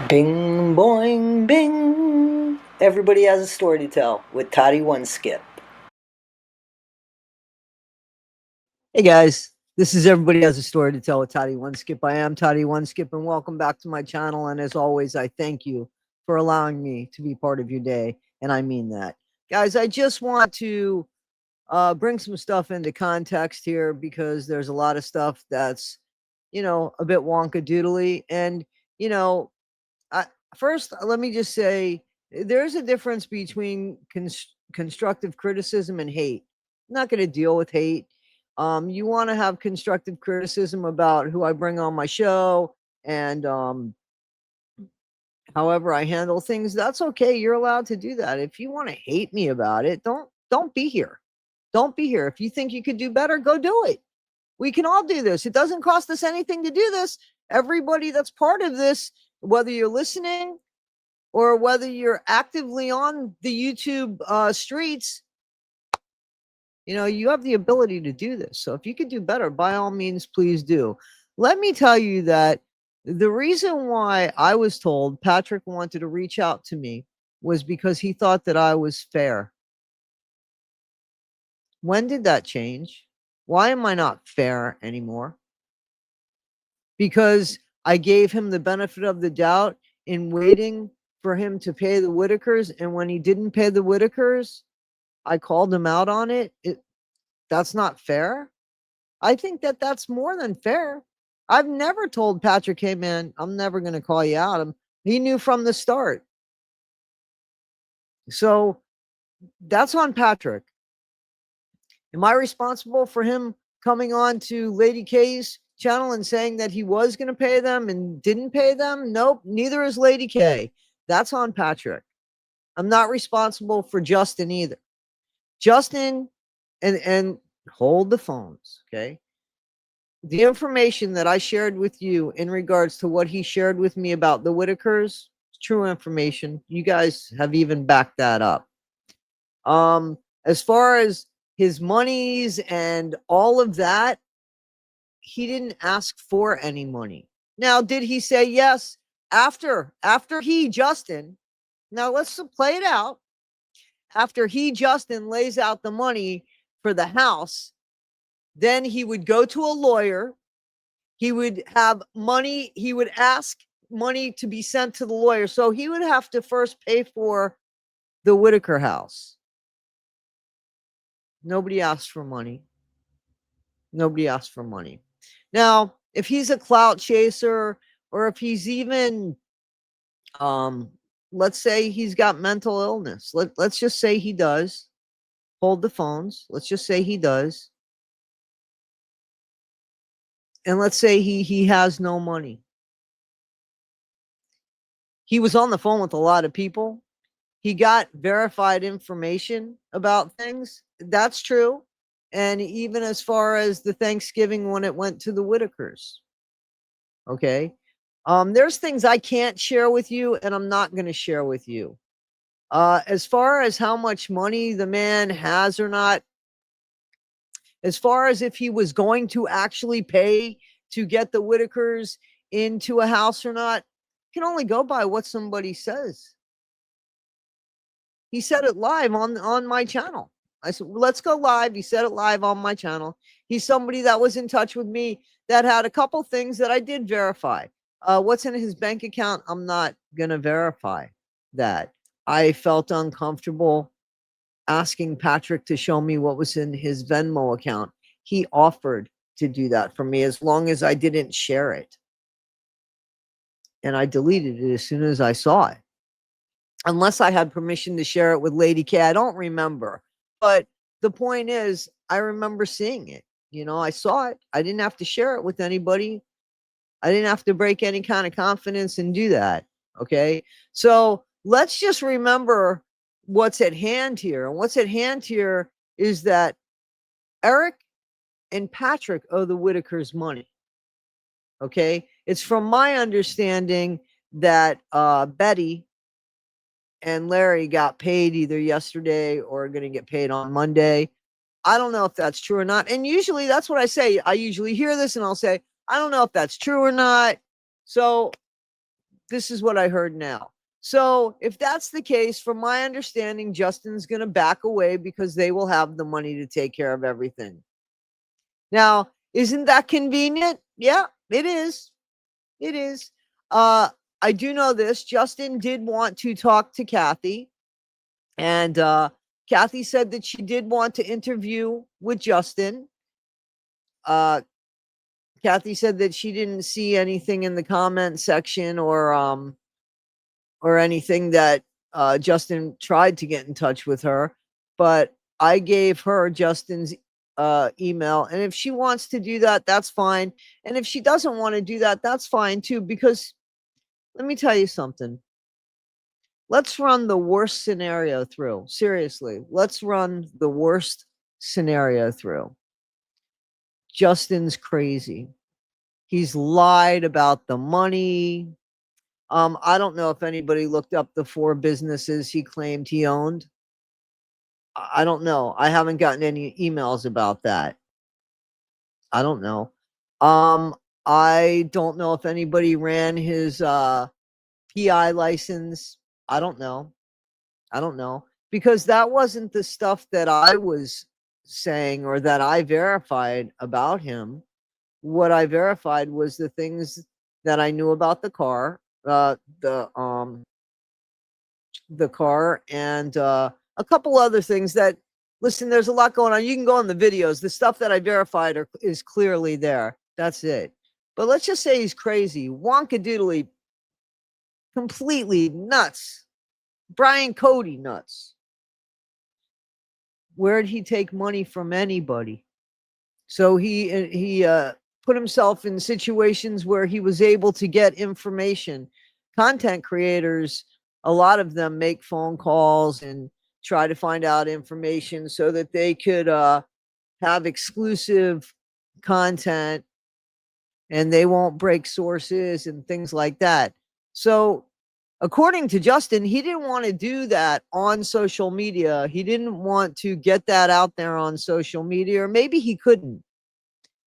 Bing boing bing. Everybody has a story to tell with Toddy One Skip. Hey guys, this is Everybody Has a Story to Tell with Toddy One Skip. I am Toddy One Skip, and welcome back to my channel. And as always, I thank you for allowing me to be part of your day, and I mean that. Guys, I just want to bring some stuff into context here because there's a lot of stuff that's, a bit wonka doodly. And, you know, I, first, let me just say there's a difference between constructive criticism and hate. I'm not going to deal with hate. You want to have constructive criticism about who I bring on my show and however I handle things. That's okay. You're allowed to do that. If you want to hate me about it, don't be here. Don't be here. If you think you could do better, go do it. We can all do this. It doesn't cost us anything to do this. Everybody that's part of this, whether you're listening or whether you're actively on the YouTube streets, you have the ability to do this. So if you could do better, by all means, please do. Let me tell you that the reason why I was told Patrick wanted to reach out to me was because he thought that I was fair. When did that change? Why am I not fair anymore? Because I gave him the benefit of the doubt in waiting for him to pay the Whitakers. And when he didn't pay the Whitakers, I called him out on it. That's not fair. I think that that's more than fair. I've never told Patrick, hey, man, I'm never going to call you out. He knew from the start. So that's on Patrick. Am I responsible for him coming on to Lady K's channel and saying that he was going to pay them and didn't pay them? Nope, neither is Lady K. That's on Patrick. I'm not responsible for Justin either. Justin, and hold the phones, okay? The information that I shared with you in regards to what he shared with me about the Whitakers, true information. You guys have even backed that up. As far as his monies and all of that, he didn't ask for any money. Now, did he say yes after Justin? Now let's play it out. After Justin lays out the money for the house, then he would go to a lawyer. He would have money. He would ask money to be sent to the lawyer. So he would have to first pay for the Whittaker house. Nobody asked for money. Nobody asked for money. Now, if he's a clout chaser, or if he's even, let's say he's got mental illness. Let's just say he does. Hold the phones. Let's just say he does. And let's say he has no money. He was on the phone with a lot of people. He got verified information about things. That's true. And even as far as the Thanksgiving when it went to the Whitakers. Okay. There's things I can't share with you, and I'm not going to share with you. As far as how much money the man has or not, as far as if he was going to actually pay to get the Whitakers into a house or not, can only go by what somebody says. He said it live on my channel. I said, let's go live. He said it live on my channel. He's somebody that was in touch with me that had a couple things that I did verify. What's in his bank account? I'm not going to verify that. I felt uncomfortable asking Patrick to show me what was in his Venmo account. He offered to do that for me as long as I didn't share it. And I deleted it as soon as I saw it. Unless I had permission to share it with Lady K. I don't remember. But the point is, I remember seeing it. I saw it. I didn't have to share it with anybody. I didn't have to break any kind of confidence and do that. Okay. So let's just remember what's at hand here. And what's at hand here is that Eric and Patrick owe the Whitakers money. Okay. It's from my understanding that Betty and Larry got paid either yesterday or going to get paid on Monday. I don't know if that's true or not. And usually that's what I say. I usually hear this and I'll say, I don't know if that's true or not. So this is what I heard now. So if that's the case, from my understanding, Justin's going to back away because they will have the money to take care of everything. Now, isn't that convenient? Yeah, it is. It is. I do know this. Justin did want to talk to Kathy, and Kathy said that she did want to interview with Justin. Uh, Kathy said that she didn't see anything in the comment section or anything that Justin tried to get in touch with her, but I gave her Justin's email, and if she wants to do that, that's fine. And if she doesn't want to do that, that's fine too, because let me tell you something. Let's run the worst scenario through. Seriously, let's run the worst scenario through. Justin's crazy. He's lied about the money. I don't know if anybody looked up the 4 businesses he claimed he owned. I don't know. I haven't gotten any emails about that. I don't know. I don't know if anybody ran his PI license. I don't know. I don't know. Because that wasn't the stuff that I was saying or that I verified about him. What I verified was the things that I knew about the car, the car, and a couple other things that, listen, there's a lot going on. You can go on the videos. The stuff that I verified is clearly there. That's it. But let's just say he's crazy, wonkadoodly, completely nuts. Brian Cody nuts. Where'd he take money from anybody? So he put himself in situations where he was able to get information. Content creators, a lot of them make phone calls and try to find out information so that they could have exclusive content and they won't break sources and things like that. So according to Justin, he didn't want to do that on social media. He didn't want to get that out there on social media, or maybe he couldn't.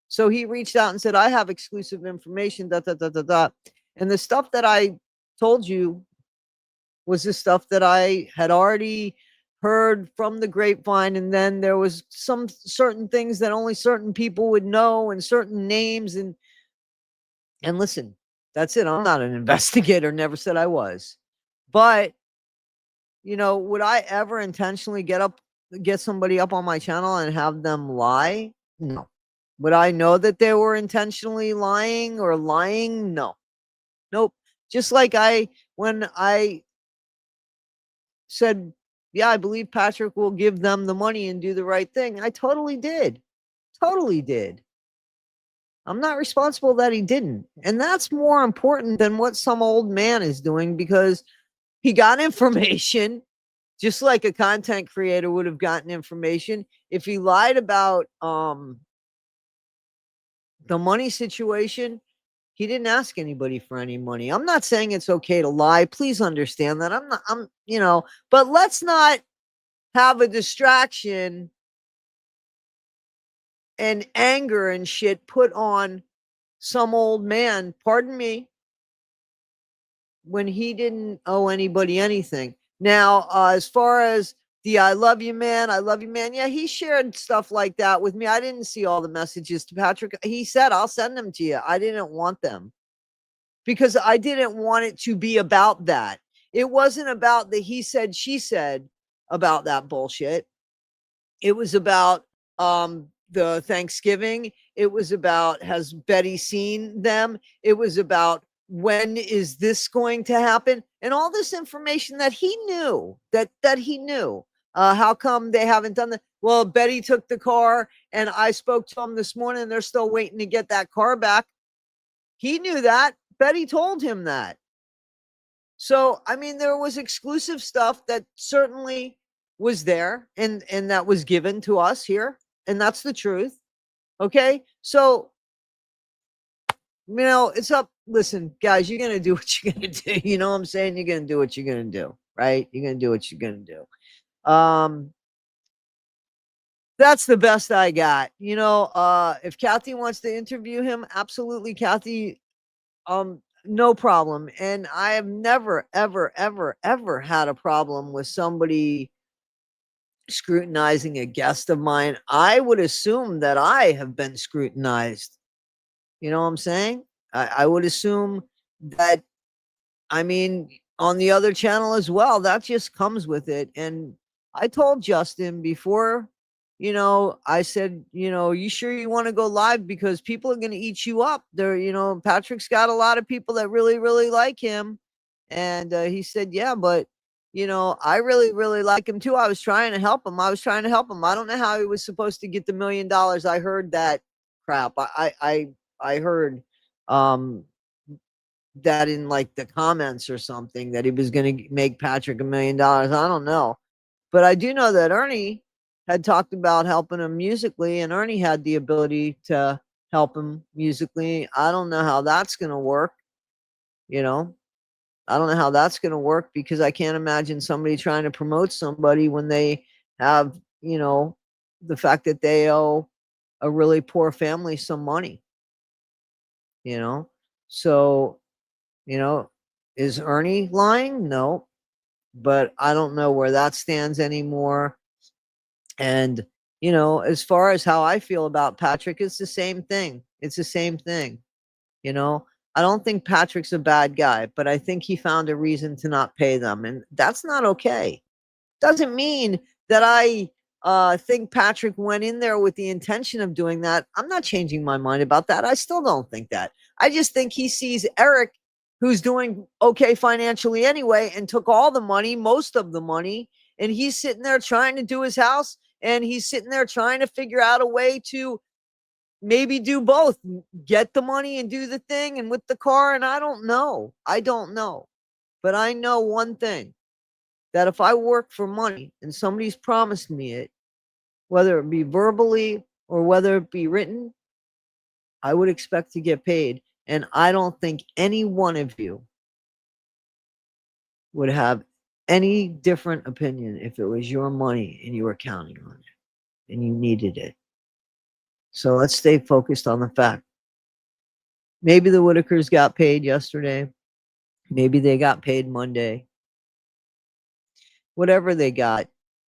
So he reached out and said, I have exclusive information, da, da, da, da, da. And the stuff that I told you was the stuff that I had already heard from the grapevine. And then there was some certain things that only certain people would know and certain names. And listen, that's it. I'm not an investigator, never said I was. But, would I ever intentionally get somebody up on my channel and have them lie? No. Would I know that they were intentionally lying or lying? No. Nope. Just like when I said, yeah, I believe Patrick will give them the money and do the right thing. I totally did. Totally did. I'm not responsible that he didn't. And that's more important than what some old man is doing, because he got information just like a content creator would have gotten information. If he lied about the money situation, he didn't ask anybody for any money. I'm not saying it's okay to lie. Please understand that. But let's not have a distraction and anger and shit put on some old man, pardon me, when he didn't owe anybody anything. Now, as far as the I love you, man, I love you, man. Yeah, he shared stuff like that with me. I didn't see all the messages to Patrick. He said, I'll send them to you. I didn't want them because I didn't want it to be about that. It wasn't about the he said, she said about that bullshit. It was about the Thanksgiving. It was about, has Betty seen them? It was about, when is this going to happen? And all this information that he knew, that he knew. How come they haven't done that? Well, Betty took the car and I spoke to him this morning and they're still waiting to get that car back. He knew that. Betty told him that. So, I mean, there was exclusive stuff that certainly was there and that was given to us here. And that's the truth. Okay. So, it's up. Listen, guys, you're going to do what you're going to do. You know what I'm saying? You're going to do what you're going to do, right? You're going to do what you're going to do. That's the best I got. If Kathy wants to interview him, absolutely, Kathy. no problem. And I have never, ever, ever, ever had a problem with somebody scrutinizing a guest of mine. I would assume that I have been scrutinized. You know what I'm saying? I would assume that, I mean, on the other channel as well, that just comes with it. And I told Justin before, I said, you sure you want to go live? Because people are going to eat you up. Patrick's got a lot of people that really, really like him. And he said, yeah, but, I really, really like him too. I was trying to help him. I don't know how he was supposed to get the $1 million. I heard that crap. I heard, um, that in like the comments or something, that he was going to make Patrick $1 million. I don't know. But I do know that Ernie had talked about helping him musically, and Ernie had the ability to help him musically. I don't know how that's going to work. You know, I don't know how that's going to work, because I can't imagine somebody trying to promote somebody when they have, the fact that they owe a really poor family some money, you know? So, you know, is Ernie lying? No, but I don't know where that stands anymore. And, as far as how I feel about Patrick, it's the same thing. It's the same thing. You know, I don't think Patrick's a bad guy, but I think he found a reason to not pay them. And that's not okay. Doesn't mean that I think Patrick went in there with the intention of doing that. I'm not changing my mind about that. I still don't think that. I just think he sees Eric, who's doing okay financially anyway, and took all the money, most of the money, and he's sitting there trying to do his house, and he's sitting there trying to figure out a way to maybe do both, get the money and do the thing, and with the car. And I don't know. But I know one thing, that if I work for money and somebody's promised me it, whether it be verbally or whether it be written, I would expect to get paid. And I don't think any one of you would have any different opinion if it was your money and you were counting on it and you needed it. So let's stay focused on the fact. Maybe the Whitakers got paid yesterday. Maybe they got paid Monday. Whatever they got,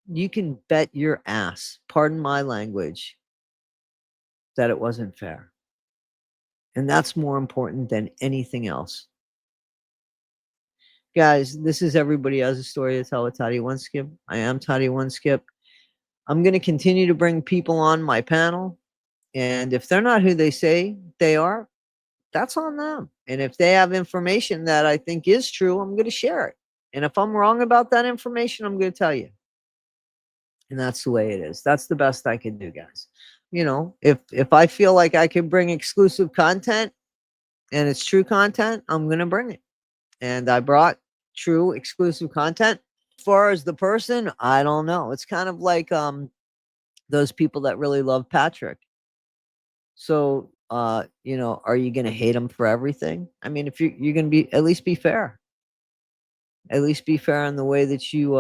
you can bet your ass, pardon my language, that it wasn't fair. And that's more important than anything else. Guys, this is Everybody Has a Story to Tell with Toddy One Skip. I am Toddy One Skip. I'm going to continue to bring people on my panel. And if they're not who they say they are, that's on them. And if they have information that I think is true, I'm going to share it. And if I'm wrong about that information, I'm going to tell you. And that's the way it is. That's the best I can do, guys. If I feel like I can bring exclusive content and it's true content, I'm going to bring it. And I brought true exclusive content. As far as the person, I don't know. It's kind of like those people that really love Patrick. So are you going to hate him for everything? I mean, if you're going to be, at least be fair. At least be fair in the way that you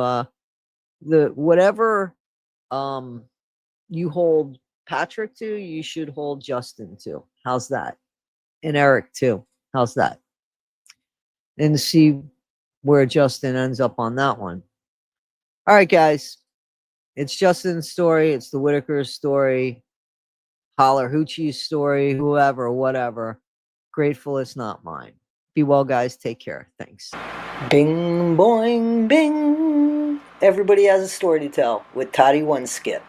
the whatever you hold Patrick to, you should hold Justin to. How's that? And Eric too. How's that? And see where Justin ends up on that one. All right, guys. It's Justin's story. It's the Whittaker's story. Holler Hoochie's story. Whoever, whatever. Grateful it's not mine. Be well, guys. Take care. Thanks. Bing, boing, bing. Everybody has a story to tell with Toddy One Skip.